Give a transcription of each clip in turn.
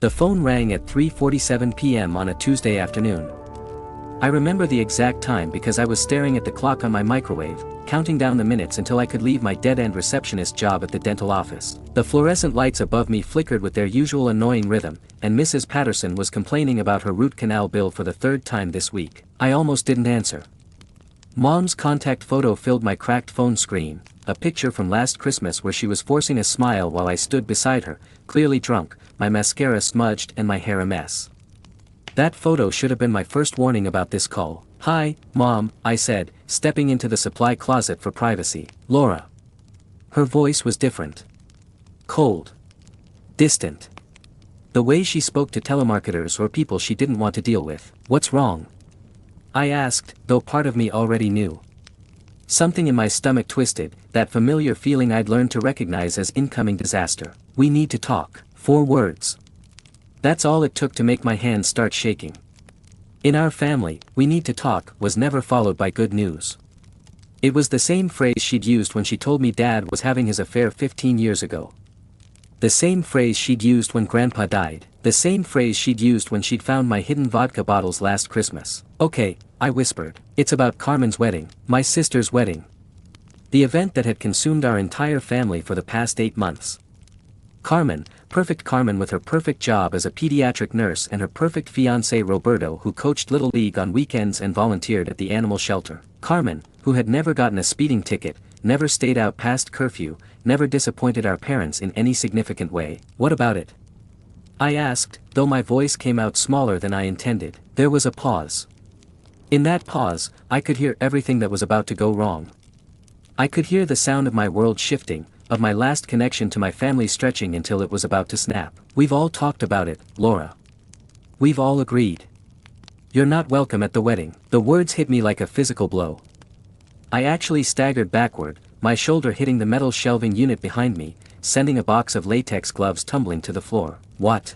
The phone rang at 3:47 p.m. on a Tuesday afternoon. I remember the exact time because I was staring at the clock on my microwave, counting down the minutes until I could leave my dead-end receptionist job at the dental office. The fluorescent lights above me flickered with their usual annoying rhythm, and Mrs. Patterson was complaining about her root canal bill for the third time this week. I almost didn't answer. Mom's contact photo filled my cracked phone screen, a picture from last Christmas where she was forcing a smile while I stood beside her, clearly drunk, my mascara smudged and my hair a mess. That photo should have been my first warning about this call. "Hi, Mom," I said, stepping into the supply closet for privacy. "Laura." Her voice was different. Cold. Distant. The way she spoke to telemarketers or people she didn't want to deal with. "What's wrong?" I asked, though part of me already knew. Something in my stomach twisted, that familiar feeling I'd learned to recognize as incoming disaster. "We need to talk." 4 words. That's all it took to make my hands start shaking. In our family, "we need to talk" was never followed by good news. It was the same phrase she'd used when she told me Dad was having his affair 15 years ago. The same phrase she'd used when Grandpa died. The same phrase she'd used when she'd found my hidden vodka bottles last Christmas. "Okay," I whispered. "It's about Carmen's wedding, my sister's wedding. The event that had consumed our entire family for the past 8 months. Carmen, perfect Carmen with her perfect job as a pediatric nurse and her perfect fiancé Roberto who coached Little League on weekends and volunteered at the animal shelter. Carmen, who had never gotten a speeding ticket, never stayed out past curfew, never disappointed our parents in any significant way. What about it?" I asked, though my voice came out smaller than I intended. There was a pause. In that pause, I could hear everything that was about to go wrong. I could hear the sound of my world shifting, of my last connection to my family stretching until it was about to snap. "We've all talked about it, Laura. We've all agreed. You're not welcome at the wedding." The words hit me like a physical blow. I actually staggered backward, my shoulder hitting the metal shelving unit behind me, sending a box of latex gloves tumbling to the floor. "What?"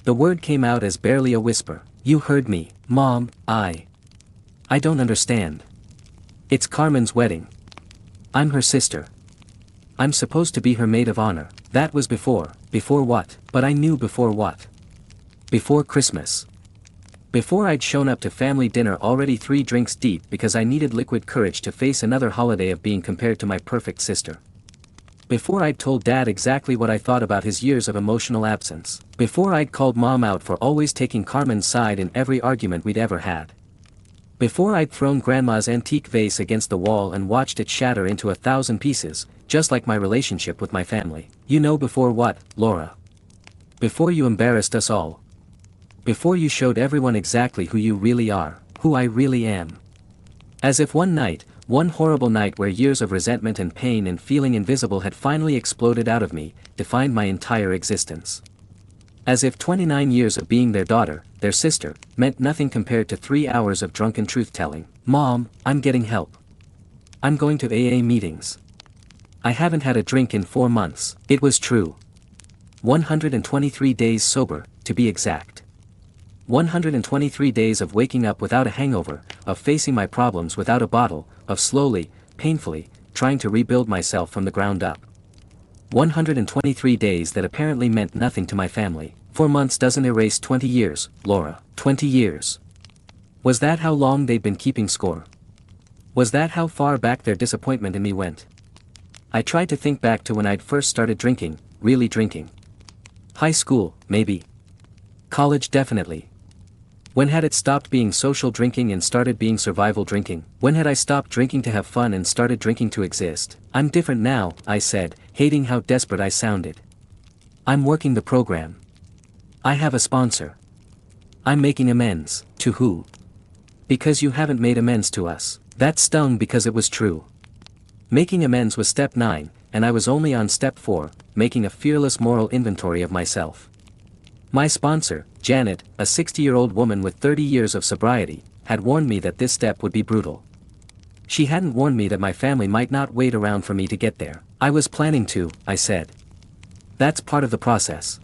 The word came out as barely a whisper. "You heard me, Mom. I don't understand. It's Carmen's wedding. I'm her sister. I'm supposed to be her maid of honor." That was before what? But I knew before what. Before Christmas. Before I'd shown up to family dinner already 3 drinks deep because I needed liquid courage to face another holiday of being compared to my perfect sister. Before I'd told Dad exactly what I thought about his years of emotional absence. Before I'd called Mom out for always taking Carmen's side in every argument we'd ever had. Before I'd thrown Grandma's antique vase against the wall and watched it shatter into 1,000 pieces, just like my relationship with my family. You know before what, Laura? Before you embarrassed us all. Before you showed everyone exactly who you really are, who I really am. As if one night, one horrible night where years of resentment and pain and feeling invisible had finally exploded out of me, defined my entire existence. As if 29 years of being their daughter, their sister, meant nothing compared to 3 hours of drunken truth-telling. "Mom, I'm getting help. I'm going to AA meetings. I haven't had a drink in 4 months." It was true. 123 days sober, to be exact. 123 days of waking up without a hangover, of facing my problems without a bottle, of slowly, painfully, trying to rebuild myself from the ground up. 123 days that apparently meant nothing to my family. 4 months doesn't erase 20 years, Laura. 20 years. Was that how long they'd been keeping score? Was that how far back their disappointment in me went? I tried to think back to when I'd first started drinking, really drinking. High school, maybe. College, definitely. When had it stopped being social drinking and started being survival drinking? When had I stopped drinking to have fun and started drinking to exist? "I'm different now," I said, hating how desperate I sounded. "I'm working the program. I have a sponsor. I'm making amends." To who? "Because you haven't made amends to us." That stung because it was true. Making amends was step 9, and I was only on step 4, making a fearless moral inventory of myself. My sponsor, Janet, a 60-year-old woman with 30 years of sobriety, had warned me that this step would be brutal. She hadn't warned me that my family might not wait around for me to get there. "I was planning to," I said. "That's part of the process.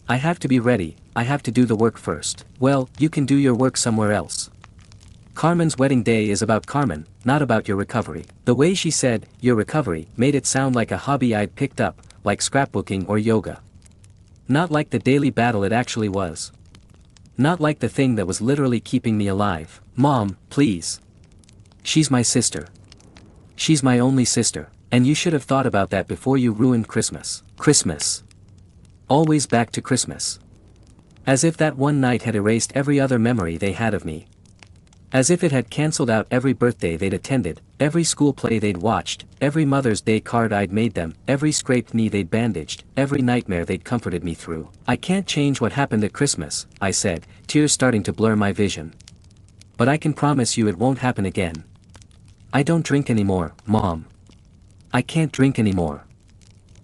I have to be ready, I have to do the work first." "Well, you can do your work somewhere else. Carmen's wedding day is about Carmen, not about your recovery." The way she said, "your recovery," made it sound like a hobby I'd picked up, like scrapbooking or yoga. Not like the daily battle it actually was. Not like the thing that was literally keeping me alive. Mom, please. She's my sister. She's my only sister, and you should have thought about that before you ruined Christmas. Christmas. Always back to Christmas. As if that one night had erased every other memory they had of me. As if it had cancelled out every birthday they'd attended, every school play they'd watched, every Mother's Day card I'd made them, every scraped knee they'd bandaged, every nightmare they'd comforted me through. I can't change what happened at Christmas, I said, tears starting to blur my vision. But I can promise you it won't happen again. I don't drink anymore, Mom. I can't drink anymore.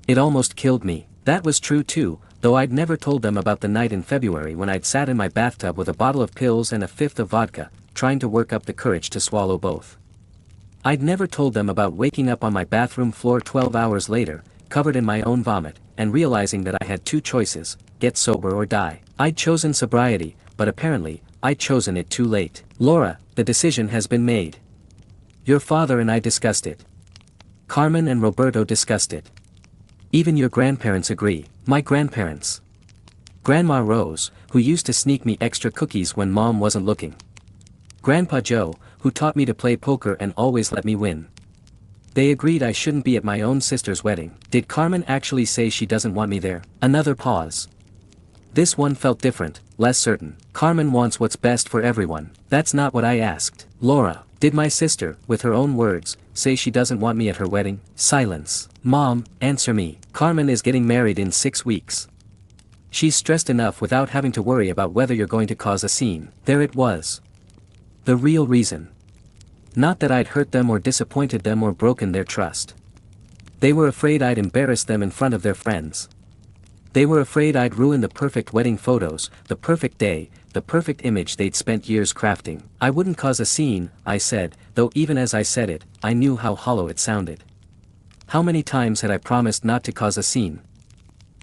It almost killed me. That was true too, though I'd never told them about the night in February when I'd sat in my bathtub with a bottle of pills and a fifth of vodka, trying to work up the courage to swallow both. I'd never told them about waking up on my bathroom floor 12 hours later, covered in my own vomit, and realizing that I had two choices, get sober or die. I'd chosen sobriety, but apparently, I'd chosen it too late. Laura, the decision has been made. Your father and I discussed it. Carmen and Roberto discussed it. Even your grandparents agree. My grandparents. Grandma Rose, who used to sneak me extra cookies when Mom wasn't looking. Grandpa Joe, who taught me to play poker and always let me win. They agreed I shouldn't be at my own sister's wedding. Did Carmen actually say she doesn't want me there? Another pause. This one felt different, less certain. Carmen wants what's best for everyone. That's not what I asked. Laura, did my sister, with her own words, say she doesn't want me at her wedding? Silence. Mom, answer me. Carmen is getting married in 6 weeks. She's stressed enough without having to worry about whether you're going to cause a scene. There it was. The real reason. Not that I'd hurt them or disappointed them or broken their trust. They were afraid I'd embarrass them in front of their friends. They were afraid I'd ruin the perfect wedding photos, the perfect day, the perfect image they'd spent years crafting. I wouldn't cause a scene, I said, though even as I said it, I knew how hollow it sounded. How many times had I promised not to cause a scene?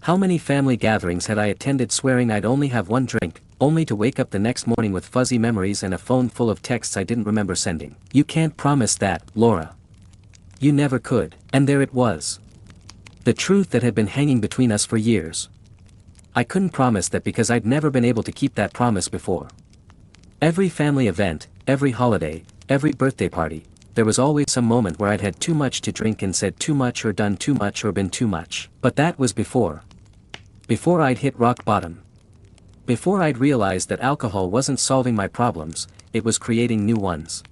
How many family gatherings had I attended swearing I'd only have one drink, only to wake up the next morning with fuzzy memories and a phone full of texts I didn't remember sending? You can't promise that, Laura. You never could. And there it was. The truth that had been hanging between us for years. I couldn't promise that because I'd never been able to keep that promise before. Every family event, every holiday, every birthday party, there was always some moment where I'd had too much to drink and said too much or done too much or been too much. But that was before. Before I'd hit rock bottom. Before I'd realized that alcohol wasn't solving my problems, it was creating new ones.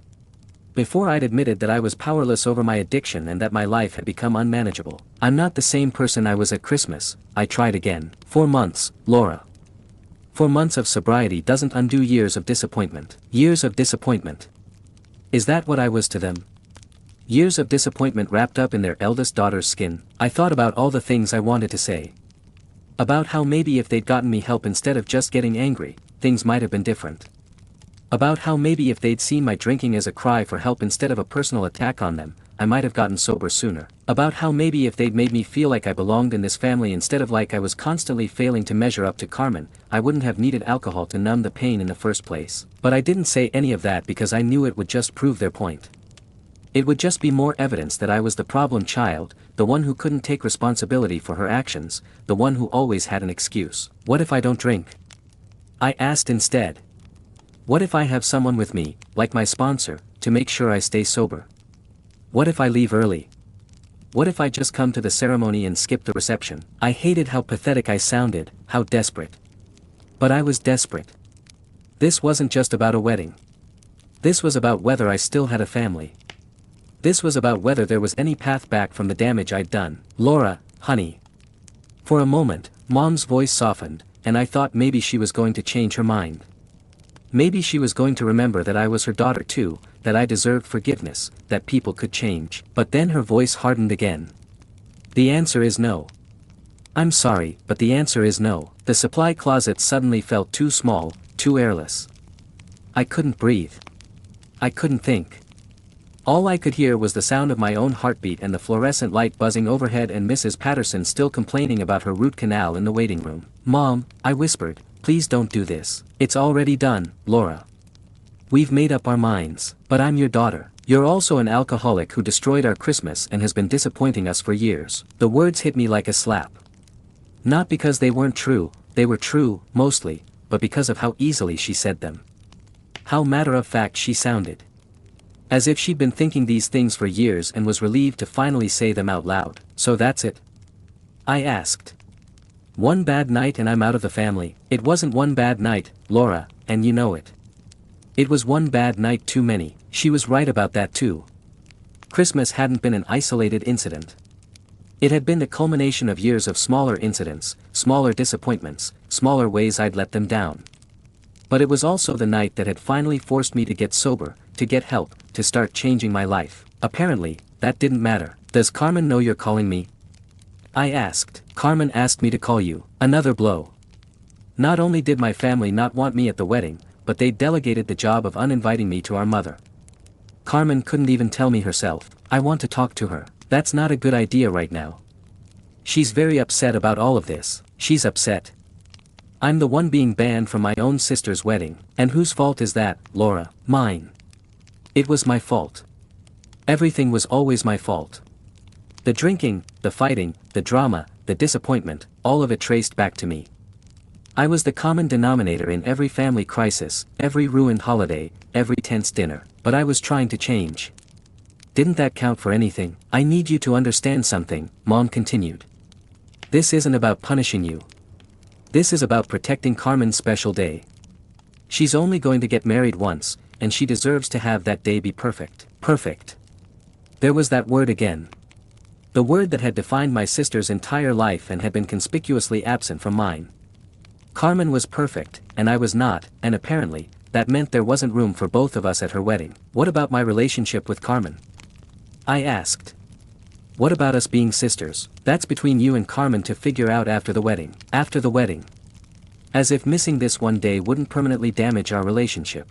Before I'd admitted that I was powerless over my addiction and that my life had become unmanageable. I'm not the same person I was at Christmas, I tried again. 4 months, Laura. 4 months of sobriety doesn't undo years of disappointment. Years of disappointment. Is that what I was to them? Years of disappointment wrapped up in their eldest daughter's skin. I thought about all the things I wanted to say. About how maybe if they'd gotten me help instead of just getting angry, things might have been different. About how maybe if they'd seen my drinking as a cry for help instead of a personal attack on them, I might have gotten sober sooner. About how maybe if they'd made me feel like I belonged in this family instead of like I was constantly failing to measure up to Carmen, I wouldn't have needed alcohol to numb the pain in the first place. But I didn't say any of that because I knew it would just prove their point. It would just be more evidence that I was the problem child, the one who couldn't take responsibility for her actions, the one who always had an excuse. What if I don't drink? I asked instead. What if I have someone with me, like my sponsor, to make sure I stay sober? What if I leave early? What if I just come to the ceremony and skip the reception? I hated how pathetic I sounded, how desperate. But I was desperate. This wasn't just about a wedding. This was about whether I still had a family. This was about whether there was any path back from the damage I'd done. Laura, honey. For a moment, Mom's voice softened, and I thought maybe she was going to change her mind. Maybe she was going to remember that I was her daughter too, that I deserved forgiveness, that people could change. But then her voice hardened again. The answer is no. I'm sorry, but the answer is no. The supply closet suddenly felt too small, too airless. I couldn't breathe. I couldn't think. All I could hear was the sound of my own heartbeat and the fluorescent light buzzing overhead and Mrs. Patterson still complaining about her root canal in the waiting room. Mom, I whispered, please don't do this. It's already done, Laura. We've made up our minds. But I'm your daughter. You're also an alcoholic who destroyed our Christmas and has been disappointing us for years. The words hit me like a slap. Not because they weren't true, they were true, mostly, but because of how easily she said them. How matter-of-fact she sounded. As if she'd been thinking these things for years and was relieved to finally say them out loud. "So that's it?" I asked. "One bad night and I'm out of the family." "It wasn't one bad night, Laura, and you know it. It was one bad night too many." She was right about that too. Christmas hadn't been an isolated incident. It had been the culmination of years of smaller incidents, smaller disappointments, smaller ways I'd let them down. But it was also the night that had finally forced me to get sober, to get help, to start changing my life. Apparently, that didn't matter. "Does Carmen know you're calling me?" I asked. "Carmen asked me to call you." Another blow. Not only did my family not want me at the wedding, but they delegated the job of uninviting me to our mother. Carmen couldn't even tell me herself. "I want to talk to her." "That's not a good idea right now. She's very upset about all of this." "She's upset. I'm the one being banned from my own sister's wedding." "And whose fault is that, Laura?" "Mine. It was my fault. Everything was always my fault. The drinking, the fighting, the drama, the disappointment, all of it traced back to me. I was the common denominator in every family crisis, every ruined holiday, every tense dinner. But I was trying to change. Didn't that count for anything?" "I need you to understand something," Mom continued. "This isn't about punishing you. This is about protecting Carmen's special day. She's only going to get married once, and she deserves to have that day be perfect." Perfect. There was that word again. The word that had defined my sister's entire life and had been conspicuously absent from mine. Carmen was perfect, and I was not, and apparently, that meant there wasn't room for both of us at her wedding. "What about my relationship with Carmen?" I asked. "What about us being sisters?" "That's between you and Carmen to figure out after the wedding." After the wedding. As if missing this one day wouldn't permanently damage our relationship.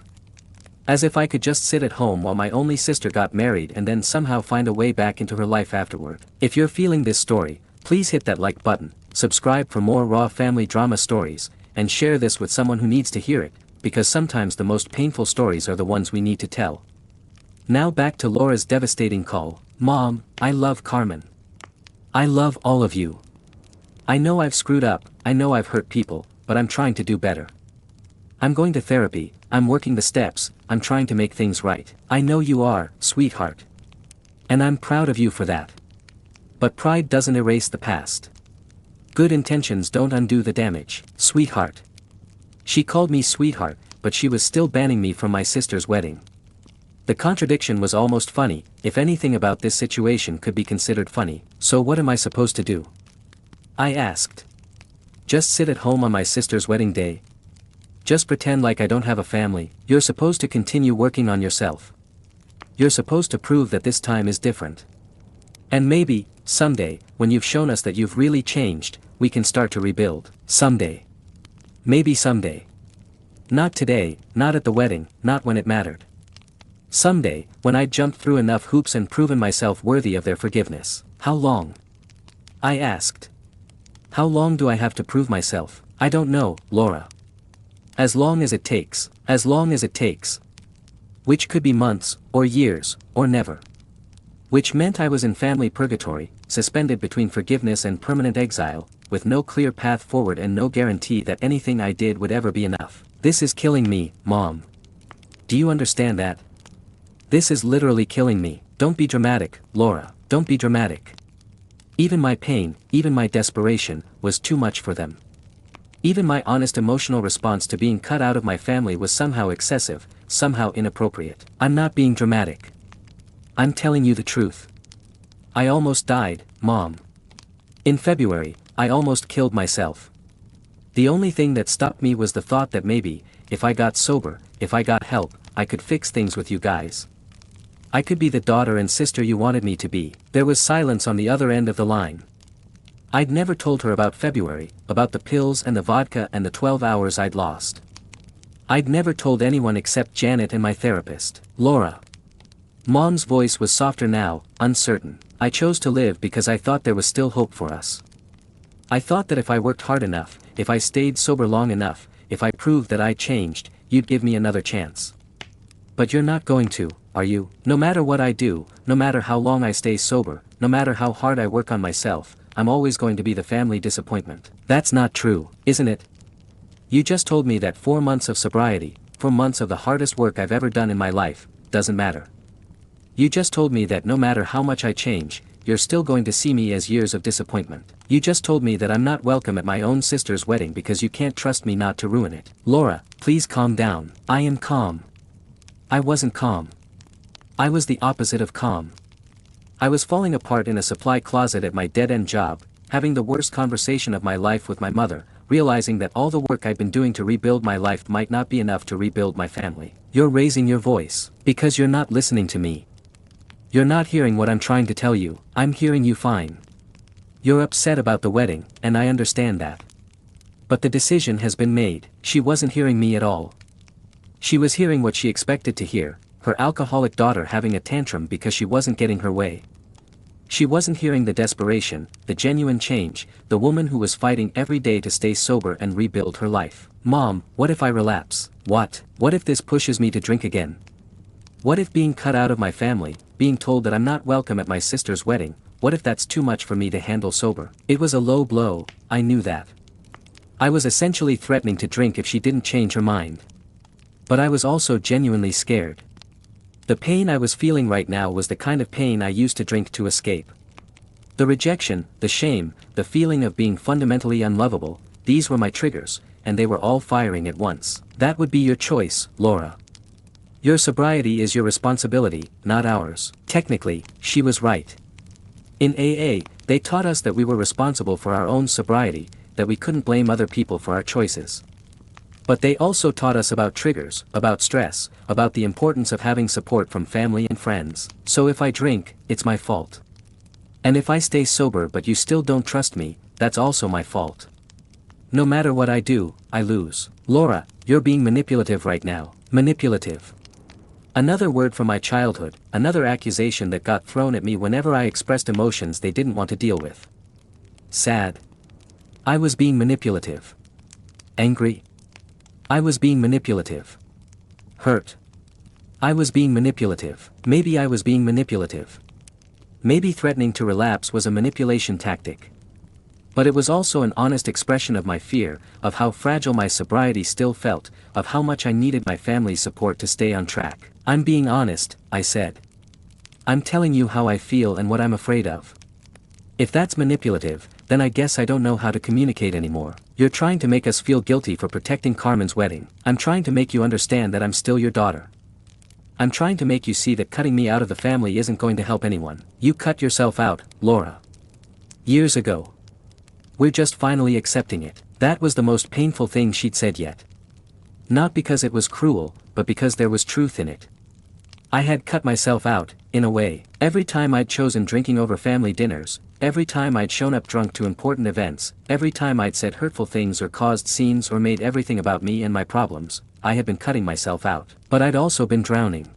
As if I could just sit at home while my only sister got married and then somehow find a way back into her life afterward. If you're feeling this story, please hit that like button, subscribe for more raw family drama stories, and share this with someone who needs to hear it, because sometimes the most painful stories are the ones we need to tell. Now back to Laura's devastating call. "Mom, I love Carmen. I love all of you. I know I've screwed up, I know I've hurt people, but I'm trying to do better. I'm going to therapy, I'm working the steps, I'm trying to make things right. I know you are, sweetheart. And I'm proud of you for that. But pride doesn't erase the past. Good intentions don't undo the damage." "Sweetheart." She called me sweetheart, but she was still banning me from my sister's wedding. The contradiction was almost funny. If anything about this situation could be considered funny. "So what am I supposed to do?" I asked. "Just sit at home on my sister's wedding day? Just pretend like I don't have a family?" "You're supposed to continue working on yourself. You're supposed to prove that this time is different. And maybe, someday, when you've shown us that you've really changed, we can start to rebuild." Someday. Maybe someday. Not today, not at the wedding, not when it mattered. Someday, when I'd jumped through enough hoops and proven myself worthy of their forgiveness. "How long?" I asked. "How long do I have to prove myself?" "I don't know, Laura. As long as it takes. As long as it takes." Which could be months, or years, or never. Which meant I was in family purgatory, suspended between forgiveness and permanent exile, with no clear path forward and no guarantee that anything I did would ever be enough. This is killing me, Mom. Do you understand that? This is literally killing me. Don't be dramatic, Laura, don't be dramatic. Even my pain, even my desperation, was too much for them. Even my honest emotional response to being cut out of my family was somehow excessive, somehow inappropriate. I'm not being dramatic. I'm telling you the truth. I almost died, Mom. In February, I almost killed myself. The only thing that stopped me was the thought that maybe, if I got sober, if I got help, I could fix things with you guys. I could be the daughter and sister you wanted me to be. There was silence on the other end of the line. I'd never told her about February, about the pills and the vodka and the 12 hours I'd lost. I'd never told anyone except Janet and my therapist, Laura. Mom's voice was softer now, uncertain. I chose to live because I thought there was still hope for us. I thought that if I worked hard enough, if I stayed sober long enough, if I proved that I changed, you'd give me another chance. But you're not going to, are you? No matter what I do, no matter how long I stay sober, no matter how hard I work on myself, I'm always going to be the family disappointment. That's not true, isn't it? You just told me that 4 months of sobriety, 4 months of the hardest work I've ever done in my life, doesn't matter. You just told me that no matter how much I change, you're still going to see me as years of disappointment. You just told me that I'm not welcome at my own sister's wedding because you can't trust me not to ruin it. Laura, please calm down. I am calm. I wasn't calm. I was the opposite of calm. I was falling apart in a supply closet at my dead-end job, having the worst conversation of my life with my mother, realizing that all the work I'd been doing to rebuild my life might not be enough to rebuild my family. You're raising your voice, because you're not listening to me. You're not hearing what I'm trying to tell you. I'm hearing you fine. You're upset about the wedding, and I understand that. But the decision has been made. She wasn't hearing me at all. She was hearing what she expected to hear, her alcoholic daughter having a tantrum because she wasn't getting her way. She wasn't hearing the desperation, the genuine change, the woman who was fighting every day to stay sober and rebuild her life. Mom, what if I relapse? What? What if this pushes me to drink again? What if being cut out of my family, being told that I'm not welcome at my sister's wedding, what if that's too much for me to handle sober? It was a low blow, I knew that. I was essentially threatening to drink if she didn't change her mind. But I was also genuinely scared. The pain I was feeling right now was the kind of pain I used to drink to escape. The rejection, the shame, the feeling of being fundamentally unlovable, these were my triggers, and they were all firing at once. That would be your choice, Laura. Your sobriety is your responsibility, not ours. Technically, she was right. In AA, they taught us that we were responsible for our own sobriety, that we couldn't blame other people for our choices. But they also taught us about triggers, about stress, about the importance of having support from family and friends. So if I drink, it's my fault. And if I stay sober but you still don't trust me, that's also my fault. No matter what I do, I lose. Laura, you're being manipulative right now. Manipulative. Another word from my childhood, another accusation that got thrown at me whenever I expressed emotions they didn't want to deal with. Sad. I was being manipulative. Angry. I was being manipulative. Hurt. I was being manipulative. Maybe I was being manipulative. Maybe threatening to relapse was a manipulation tactic. But it was also an honest expression of my fear, of how fragile my sobriety still felt, of how much I needed my family's support to stay on track. I'm being honest, I said. I'm telling you how I feel and what I'm afraid of. If that's manipulative, then I guess I don't know how to communicate anymore. You're trying to make us feel guilty for protecting Carmen's wedding. I'm trying to make you understand that I'm still your daughter. I'm trying to make you see that cutting me out of the family isn't going to help anyone. You cut yourself out, Laura. Years ago. We're just finally accepting it. That was the most painful thing she'd said yet. Not because it was cruel, but because there was truth in it. I had cut myself out, in a way. Every time I'd chosen drinking over family dinners, every time I'd shown up drunk to important events, every time I'd said hurtful things or caused scenes or made everything about me and my problems, I had been cutting myself out. But I'd also been drowning.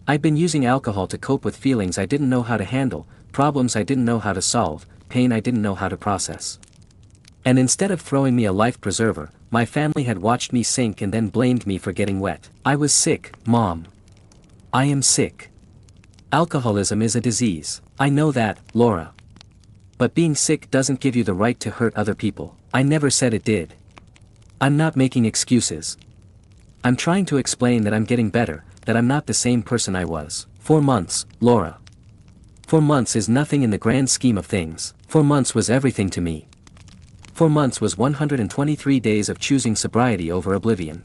I'd been using alcohol to cope with feelings I didn't know how to handle, problems I didn't know how to solve, pain I didn't know how to process. And instead of throwing me a life preserver, my family had watched me sink and then blamed me for getting wet. I was sick, Mom. I am sick. Alcoholism is a disease. I know that, Laura. But being sick doesn't give you the right to hurt other people. I never said it did. I'm not making excuses. I'm trying to explain that I'm getting better, that I'm not the same person I was. 4 months, Laura. 4 months is nothing in the grand scheme of things. 4 months was everything to me. 4 months was 123 days of choosing sobriety over oblivion.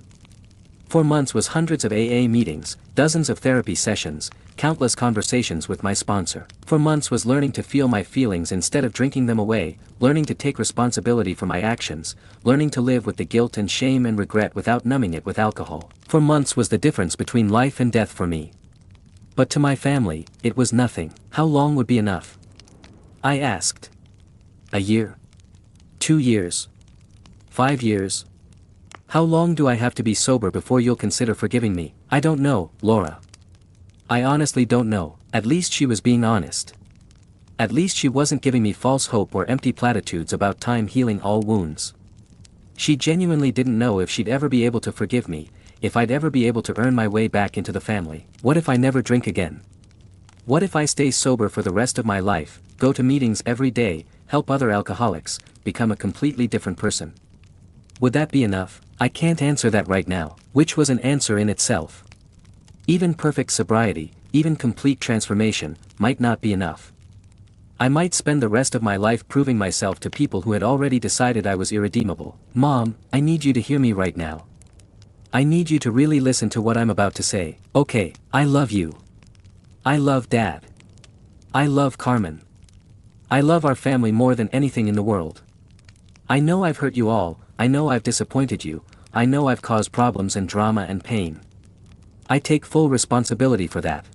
4 months was hundreds of AA meetings, dozens of therapy sessions, countless conversations with my sponsor. 4 months was learning to feel my feelings instead of drinking them away, learning to take responsibility for my actions, learning to live with the guilt and shame and regret without numbing it with alcohol. 4 months was the difference between life and death for me. But to my family, it was nothing. How long would be enough? I asked. A year? 2 years? 5 years? How long do I have to be sober before you'll consider forgiving me? I don't know, Laura. I honestly don't know. At least she was being honest. At least she wasn't giving me false hope or empty platitudes about time healing all wounds. She genuinely didn't know if she'd ever be able to forgive me, if I'd ever be able to earn my way back into the family. What if I never drink again? What if I stay sober for the rest of my life, go to meetings every day, help other alcoholics, become a completely different person. Would that be enough? I can't answer that right now, which was an answer in itself. Even perfect sobriety, even complete transformation, might not be enough. I might spend the rest of my life proving myself to people who had already decided I was irredeemable. Mom, I need you to hear me right now. I need you to really listen to what I'm about to say. Okay, I love you. I love Dad. I love Carmen. I love our family more than anything in the world. I know I've hurt you all, I know I've disappointed you, I know I've caused problems and drama and pain. I take full responsibility for that.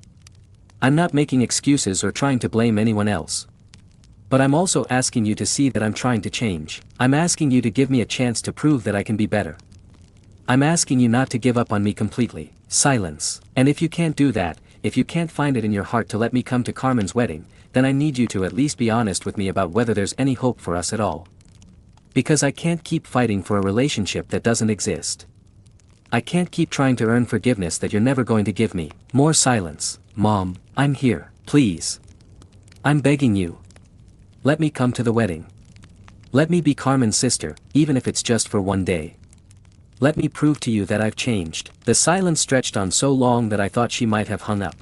I'm not making excuses or trying to blame anyone else. But I'm also asking you to see that I'm trying to change. I'm asking you to give me a chance to prove that I can be better. I'm asking you not to give up on me completely. Silence. And if you can't do that, if you can't find it in your heart to let me come to Carmen's wedding, then I need you to at least be honest with me about whether there's any hope for us at all. Because I can't keep fighting for a relationship that doesn't exist. I can't keep trying to earn forgiveness that you're never going to give me. More silence. Mom, I'm here, please. I'm begging you. Let me come to the wedding. Let me be Carmen's sister, even if it's just for one day. Let me prove to you that I've changed. The silence stretched on so long that I thought she might have hung up.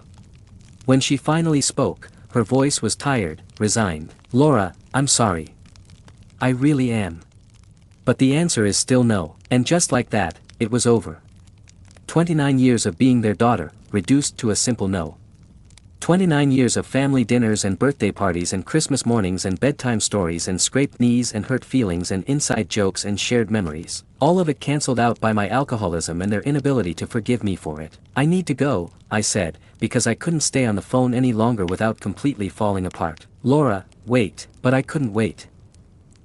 When she finally spoke, her voice was tired, resigned. Laura, I'm sorry. I really am. But the answer is still no, and just like that, it was over. 29 years of being their daughter, reduced to a simple no. 29 years of family dinners and birthday parties and Christmas mornings and bedtime stories and scraped knees and hurt feelings and inside jokes and shared memories. All of it cancelled out by my alcoholism and their inability to forgive me for it. I need to go, I said, because I couldn't stay on the phone any longer without completely falling apart. Laura, wait. But I couldn't wait.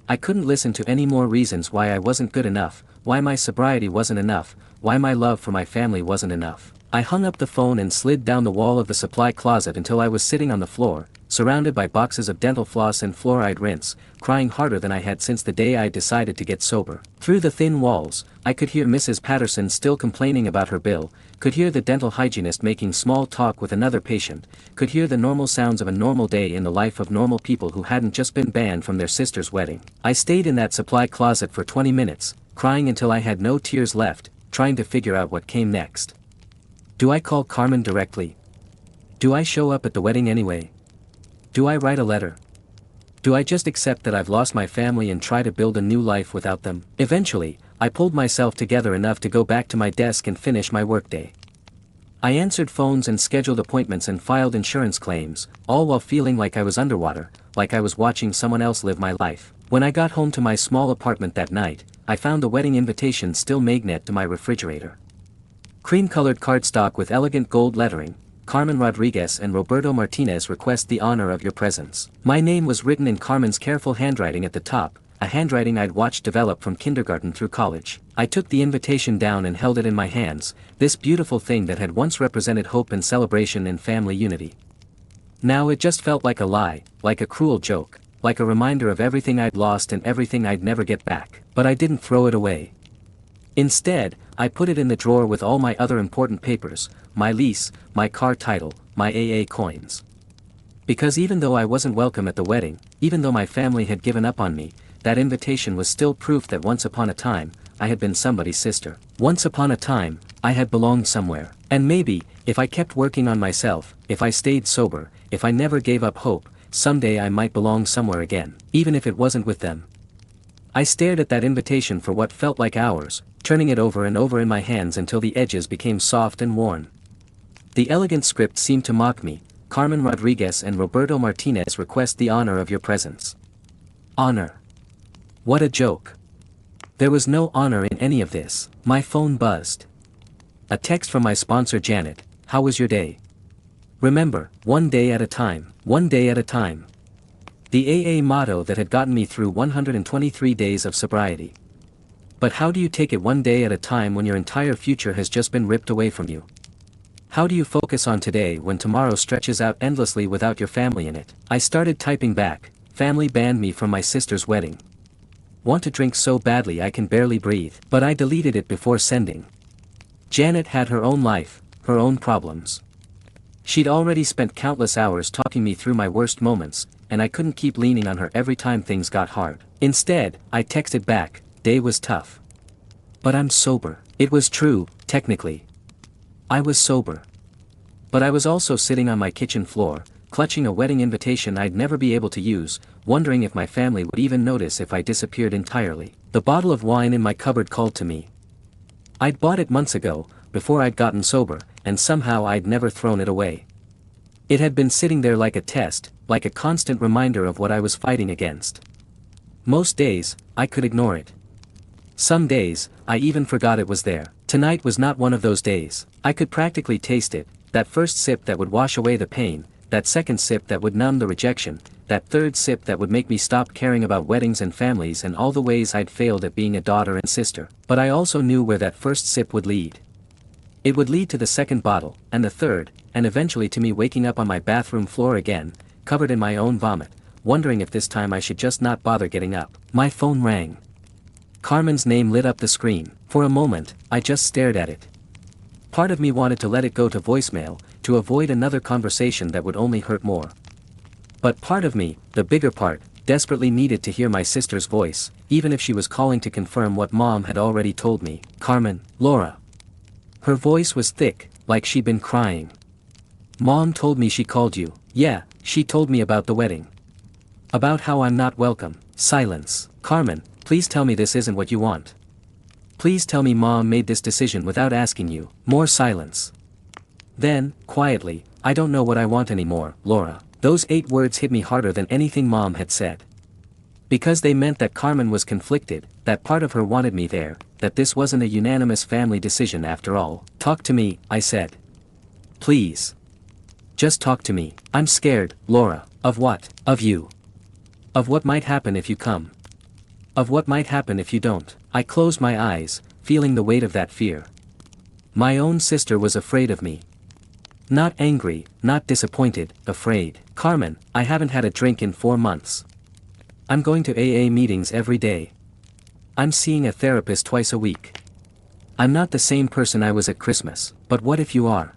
I couldn't listen to any more reasons why I wasn't good enough, why my sobriety wasn't enough, why my love for my family wasn't enough. I hung up the phone and slid down the wall of the supply closet until I was sitting on the floor, surrounded by boxes of dental floss and fluoride rinse, crying harder than I had since the day I decided to get sober. Through the thin walls, I could hear Mrs. Patterson still complaining about her bill, could hear the dental hygienist making small talk with another patient, could hear the normal sounds of a normal day in the life of normal people who hadn't just been banned from their sister's wedding. I stayed in that supply closet for 20 minutes, crying until I had no tears left, trying to figure out what came next. Do I call Carmen directly? Do I show up at the wedding anyway? Do I write a letter? Do I just accept that I've lost my family and try to build a new life without them? Eventually, I pulled myself together enough to go back to my desk and finish my workday. I answered phones and scheduled appointments and filed insurance claims, all while feeling like I was underwater, like I was watching someone else live my life. When I got home to my small apartment that night, I found the wedding invitation still magnet to my refrigerator. Cream-colored cardstock with elegant gold lettering, Carmen Rodriguez and Roberto Martinez request the honor of your presence. My name was written in Carmen's careful handwriting at the top, a handwriting I'd watched develop from kindergarten through college. I took the invitation down and held it in my hands, this beautiful thing that had once represented hope and celebration and family unity. Now it just felt like a lie, like a cruel joke, like a reminder of everything I'd lost and everything I'd never get back. But I didn't throw it away. Instead, I put it in the drawer with all my other important papers, my lease, my car title, my AA coins. Because even though I wasn't welcome at the wedding, even though my family had given up on me, that invitation was still proof that once upon a time, I had been somebody's sister. Once upon a time, I had belonged somewhere. And maybe, if I kept working on myself, if I stayed sober, if I never gave up hope, someday I might belong somewhere again, even if it wasn't with them. I stared at that invitation for what felt like hours, turning it over and over in my hands until the edges became soft and worn. The elegant script seemed to mock me. Carmen Rodriguez and Roberto Martinez request the honor of your presence. Honor. What a joke. There was no honor in any of this. My phone buzzed. A text from my sponsor Janet. How was your day? Remember, one day at a time, one day at a time. The AA motto that had gotten me through 123 days of sobriety. But how do you take it one day at a time when your entire future has just been ripped away from you? How do you focus on today when tomorrow stretches out endlessly without your family in it? I started typing back, family banned me from my sister's wedding. Want to drink so badly I can barely breathe. But I deleted it before sending. Janet had her own life, her own problems. She'd already spent countless hours talking me through my worst moments, and I couldn't keep leaning on her every time things got hard. Instead, I texted back, "Day was tough. But I'm sober." It was true, technically. I was sober. But I was also sitting on my kitchen floor, clutching a wedding invitation I'd never be able to use, wondering if my family would even notice if I disappeared entirely. The bottle of wine in my cupboard called to me. I'd bought it months ago, before I'd gotten sober, and somehow I'd never thrown it away. It had been sitting there like a test, like a constant reminder of what I was fighting against. Most days, I could ignore it. Some days, I even forgot it was there. Tonight was not one of those days. I could practically taste it, that first sip that would wash away the pain, that second sip that would numb the rejection, that third sip that would make me stop caring about weddings and families and all the ways I'd failed at being a daughter and sister. But I also knew where that first sip would lead. It would lead to the second bottle, and the third, and eventually to me waking up on my bathroom floor again, covered in my own vomit, wondering if this time I should just not bother getting up. My phone rang. Carmen's name lit up the screen. For a moment, I just stared at it. Part of me wanted to let it go to voicemail, to avoid another conversation that would only hurt more. But part of me, the bigger part, desperately needed to hear my sister's voice, even if she was calling to confirm what Mom had already told me. "Carmen, Laura." Her voice was thick, like she'd been crying. "Mom told me she called you." "Yeah, she told me about the wedding. About how I'm not welcome." Silence. "Carmen, please tell me this isn't what you want. Please tell me Mom made this decision without asking you." More silence. Then, quietly, "I don't know what I want anymore, Laura." Those 8 words hit me harder than anything Mom had said. Because they meant that Carmen was conflicted, that part of her wanted me there, that this wasn't a unanimous family decision after all. "Talk to me," I said. "Please. Just talk to me. I'm scared, Laura." "Of what?" "Of you. Of what might happen if you come. Of what might happen if you don't." I closed my eyes, feeling the weight of that fear. My own sister was afraid of me. Not angry, not disappointed, afraid. "Carmen, I haven't had a drink in 4 months. I'm going to AA meetings every day. I'm seeing a therapist twice a week. I'm not the same person I was at Christmas." "But what if you are?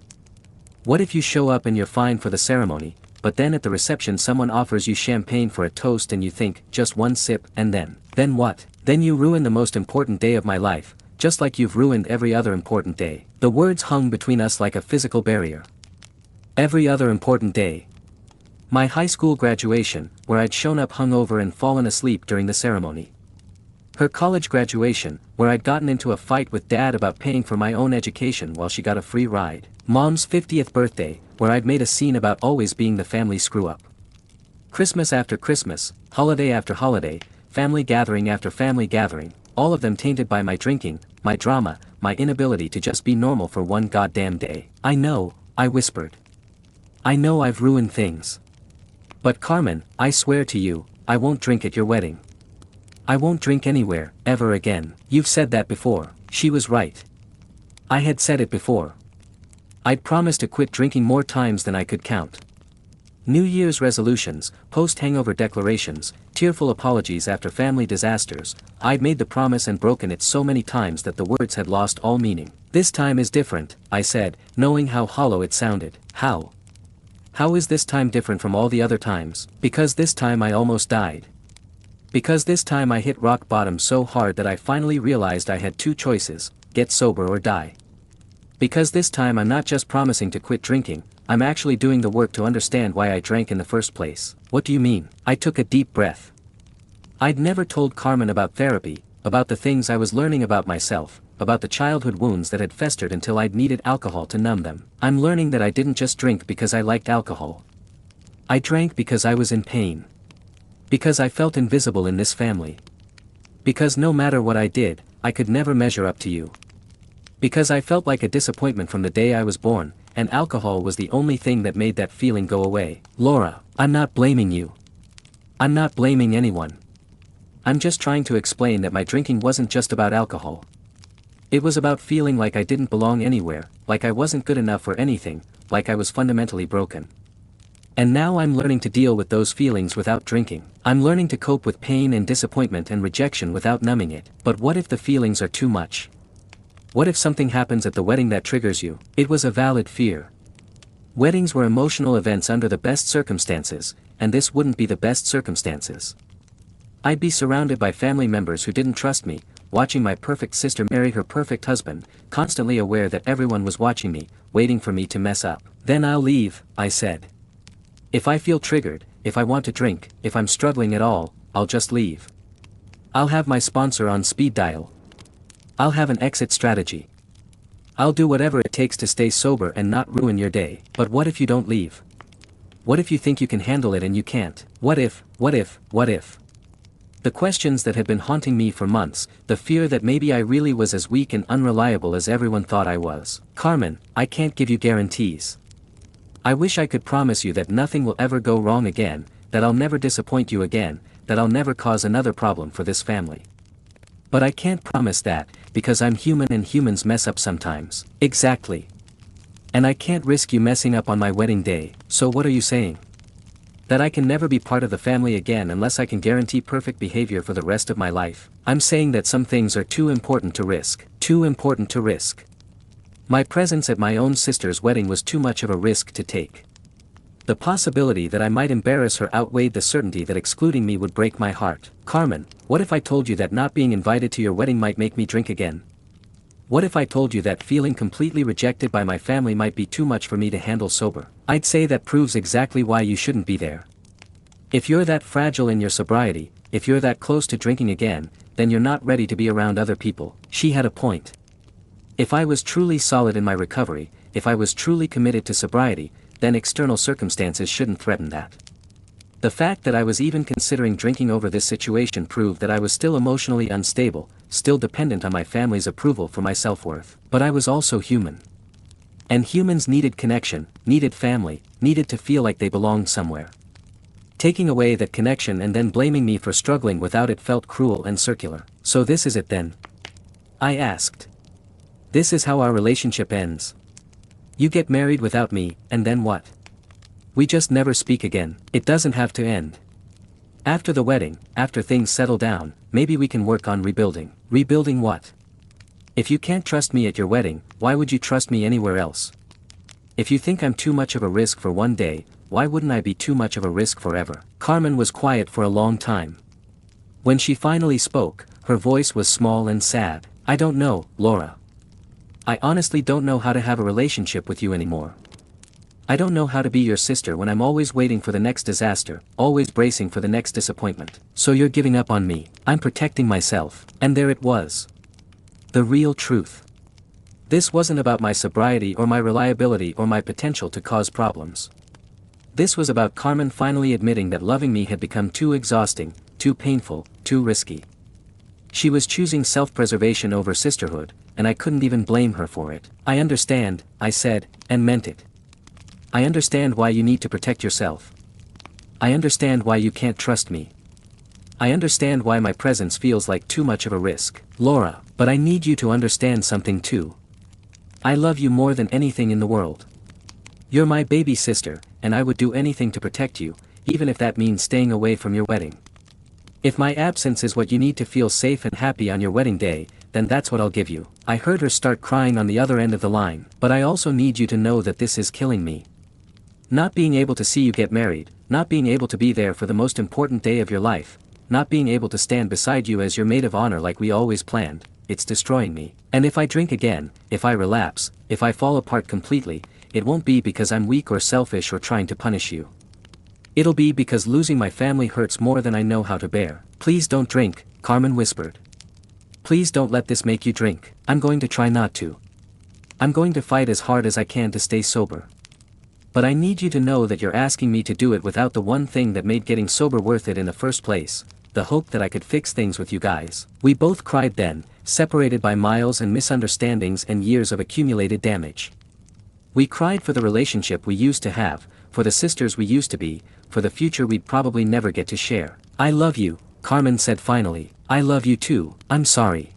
What if you show up and you're fine for the ceremony, but then at the reception someone offers you champagne for a toast and you think, just one sip, and then what? Then you ruin the most important day of my life, just like you've ruined every other important day." The words hung between us like a physical barrier. Every other important day. My high school graduation, where I'd shown up hungover and fallen asleep during the ceremony. Her college graduation, where I'd gotten into a fight with Dad about paying for my own education while she got a free ride. Mom's 50th birthday, where I'd made a scene about always being the family screw-up. Christmas after Christmas, holiday after holiday, family gathering after family gathering, all of them tainted by my drinking, my drama, my inability to just be normal for one goddamn day. "I know," I whispered. "I know I've ruined things. But Carmen, I swear to you, I won't drink at your wedding. I won't drink anywhere, ever again." "You've said that before." She was right. I had said it before. I'd promised to quit drinking more times than I could count. New Year's resolutions, post-hangover declarations, tearful apologies after family disasters, I'd made the promise and broken it so many times that the words had lost all meaning. "This time is different," I said, knowing how hollow it sounded. "How? How is this time different from all the other times?" "Because this time I almost died. Because this time I hit rock bottom so hard that I finally realized I had 2 choices, get sober or die. Because this time I'm not just promising to quit drinking, I'm actually doing the work to understand why I drank in the first place." "What do you mean?" I took a deep breath. I'd never told Carmen about therapy, about the things I was learning about myself, about the childhood wounds that had festered until I'd needed alcohol to numb them. I'm learning that I didn't just drink because I liked alcohol. I drank because I was in pain. Because I felt invisible in this family. Because no matter what I did, I could never measure up to you. Because I felt like a disappointment from the day I was born, and alcohol was the only thing that made that feeling go away. "Laura, I'm not blaming you. I'm not blaming anyone. I'm just trying to explain that my drinking wasn't just about alcohol. It was about feeling like I didn't belong anywhere, like I wasn't good enough for anything, like I was fundamentally broken. And now I'm learning to deal with those feelings without drinking. I'm learning to cope with pain and disappointment and rejection without numbing it." "But what if the feelings are too much? What if something happens at the wedding that triggers you?" It was a valid fear. Weddings were emotional events under the best circumstances, and this wouldn't be the best circumstances. I'd be surrounded by family members who didn't trust me, watching my perfect sister marry her perfect husband, constantly aware that everyone was watching me, waiting for me to mess up. Then I'll leave, I said. If I feel triggered, if I want to drink, if I'm struggling at all, I'll just leave. I'll have my sponsor on speed dial. I'll have an exit strategy. I'll do whatever it takes to stay sober and not ruin your day. But what if you don't leave? What if you think you can handle it and you can't? What if? The questions that had been haunting me for months, the fear that maybe I really was as weak and unreliable as everyone thought I was. Carmen, I can't give you guarantees. I wish I could promise you that nothing will ever go wrong again, that I'll never disappoint you again, that I'll never cause another problem for this family. But I can't promise that, because I'm human and humans mess up sometimes. Exactly. And I can't risk you messing up on my wedding day. So what are you saying? That I can never be part of the family again unless I can guarantee perfect behavior for the rest of my life? I'm saying that some things are too important to risk. Too important to risk. My presence at my own sister's wedding was too much of a risk to take. The possibility that I might embarrass her outweighed the certainty that excluding me would break my heart. Carmen, what if I told you that not being invited to your wedding might make me drink again? What if I told you that feeling completely rejected by my family might be too much for me to handle sober? I'd say that proves exactly why you shouldn't be there. If you're that fragile in your sobriety, if you're that close to drinking again, then you're not ready to be around other people. She had a point. If I was truly solid in my recovery, if I was truly committed to sobriety, then external circumstances shouldn't threaten that. The fact that I was even considering drinking over this situation proved that I was still emotionally unstable, still dependent on my family's approval for my self-worth. But I was also human. And humans needed connection, needed family, needed to feel like they belonged somewhere. Taking away that connection and then blaming me for struggling without it felt cruel and circular. So this is it then? I asked. This is how our relationship ends. You get married without me, and then what? We just never speak again. It doesn't have to end. After the wedding, after things settle down, maybe we can work on rebuilding. Rebuilding what? If you can't trust me at your wedding, why would you trust me anywhere else? If you think I'm too much of a risk for one day, why wouldn't I be too much of a risk forever? Carmen was quiet for a long time. When she finally spoke, her voice was small and sad. I don't know, Laura. I honestly don't know how to have a relationship with you anymore. I don't know how to be your sister when I'm always waiting for the next disaster, always bracing for the next disappointment. So you're giving up on me. I'm protecting myself. And there it was. The real truth. This wasn't about my sobriety or my reliability or my potential to cause problems. This was about Carmen finally admitting that loving me had become too exhausting, too painful, too risky. She was choosing self-preservation over sisterhood, and I couldn't even blame her for it. I understand, I said, and meant it. I understand why you need to protect yourself. I understand why you can't trust me. I understand why my presence feels like too much of a risk. Laura, but I need you to understand something too. I love you more than anything in the world. You're my baby sister, and I would do anything to protect you, even if that means staying away from your wedding. If my absence is what you need to feel safe and happy on your wedding day, then that's what I'll give you. I heard her start crying on the other end of the line. But I also need you to know that this is killing me. Not being able to see you get married, not being able to be there for the most important day of your life, not being able to stand beside you as your maid of honor like we always planned, it's destroying me. And if I drink again, if I relapse, if I fall apart completely, it won't be because I'm weak or selfish or trying to punish you. It'll be because losing my family hurts more than I know how to bear. Please don't drink, Carmen whispered. Please don't let this make you drink. I'm going to try not to. I'm going to fight as hard as I can to stay sober. But I need you to know that you're asking me to do it without the one thing that made getting sober worth it in the first place, the hope that I could fix things with you guys. We both cried then, separated by miles and misunderstandings and years of accumulated damage. We cried for the relationship we used to have, for the sisters we used to be, for the future we'd probably never get to share. I love you, Carmen said finally. I love you too. I'm sorry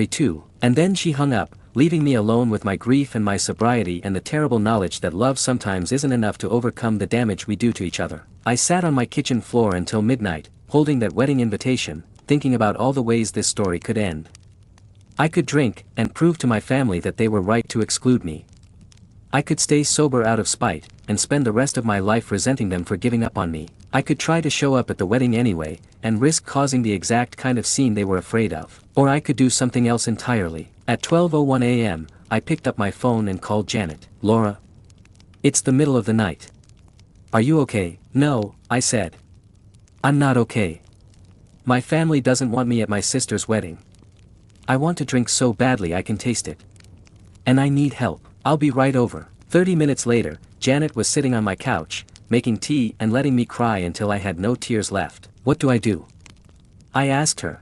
too. And then she hung up, leaving me alone with my grief and my sobriety and the terrible knowledge that love sometimes isn't enough to overcome the damage we do to each other. I sat on my kitchen floor until midnight, holding that wedding invitation, thinking about all the ways this story could end. I could drink, and prove to my family that they were right to exclude me. I could stay sober out of spite, and spend the rest of my life resenting them for giving up on me. I could try to show up at the wedding anyway, and risk causing the exact kind of scene they were afraid of. Or I could do something else entirely. At 12:01 a.m., I picked up my phone and called Janet. "Laura? It's the middle of the night. Are you okay?" "No," I said. "I'm not okay. My family doesn't want me at my sister's wedding. I want to drink so badly I can taste it. And I need help. I'll be right over." 30 minutes later, Janet was sitting on my couch, making tea and letting me cry until I had no tears left. "What do I do?" I asked her.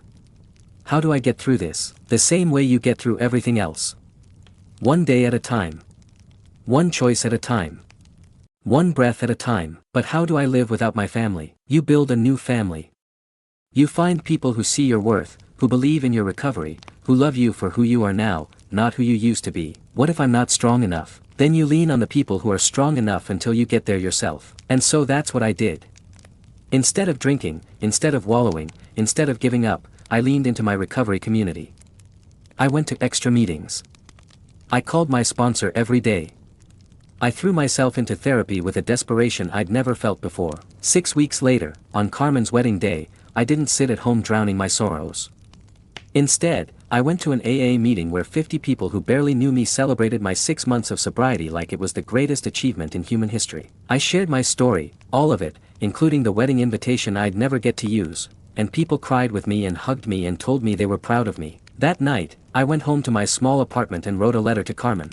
"How do I get through this?" "The same way you get through everything else. One day at a time. One choice at a time. One breath at a time." "But how do I live without my family?" "You build a new family. You find people who see your worth, who believe in your recovery, who love you for who you are now, not who you used to be." "What if I'm not strong enough?" "Then you lean on the people who are strong enough until you get there yourself." And so that's what I did. Instead of drinking, instead of wallowing, instead of giving up, I leaned into my recovery community. I went to extra meetings. I called my sponsor every day. I threw myself into therapy with a desperation I'd never felt before. 6 weeks later, on Carmen's wedding day, I didn't sit at home drowning my sorrows. Instead, I went to an AA meeting where 50 people who barely knew me celebrated my 6 months of sobriety like it was the greatest achievement in human history. I shared my story, all of it, including the wedding invitation I'd never get to use, and people cried with me and hugged me and told me they were proud of me. That night, I went home to my small apartment and wrote a letter to Carmen.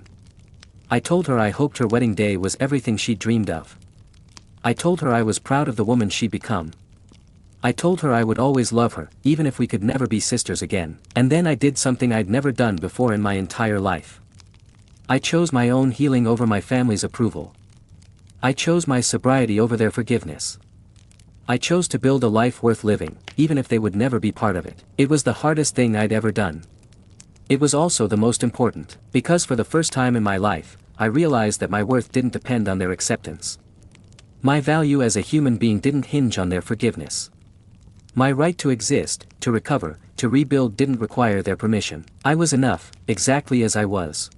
I told her I hoped her wedding day was everything she'd dreamed of. I told her I was proud of the woman she'd become. I told her I would always love her, even if we could never be sisters again. And then I did something I'd never done before in my entire life. I chose my own healing over my family's approval. I chose my sobriety over their forgiveness. I chose to build a life worth living, even if they would never be part of it. It was the hardest thing I'd ever done. It was also the most important, because for the first time in my life, I realized that my worth didn't depend on their acceptance. My value as a human being didn't hinge on their forgiveness. My right to exist, to recover, to rebuild didn't require their permission. I was enough, exactly as I was.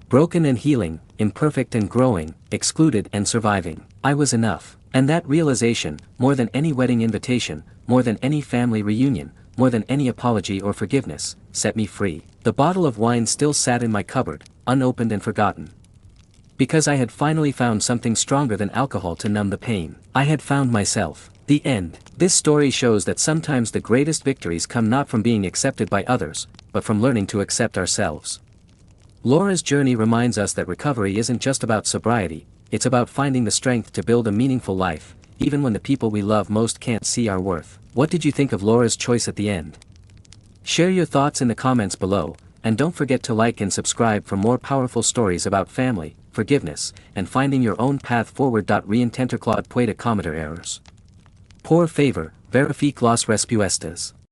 Broken and healing, imperfect and growing, excluded and surviving. I was enough. And that realization, more than any wedding invitation, more than any family reunion, more than any apology or forgiveness, set me free. The bottle of wine still sat in my cupboard, unopened and forgotten. Because I had finally found something stronger than alcohol to numb the pain. I had found myself. The end. This story shows that sometimes the greatest victories come not from being accepted by others, but from learning to accept ourselves. Laura's journey reminds us that recovery isn't just about sobriety, it's about finding the strength to build a meaningful life, even when the people we love most can't see our worth. What did you think of Laura's choice at the end? Share your thoughts in the comments below, and don't forget to like and subscribe for more powerful stories about family, forgiveness, and finding your own path forward. Reintenter Claude Puede Cometer Errors. Por favor, verifique las respuestas.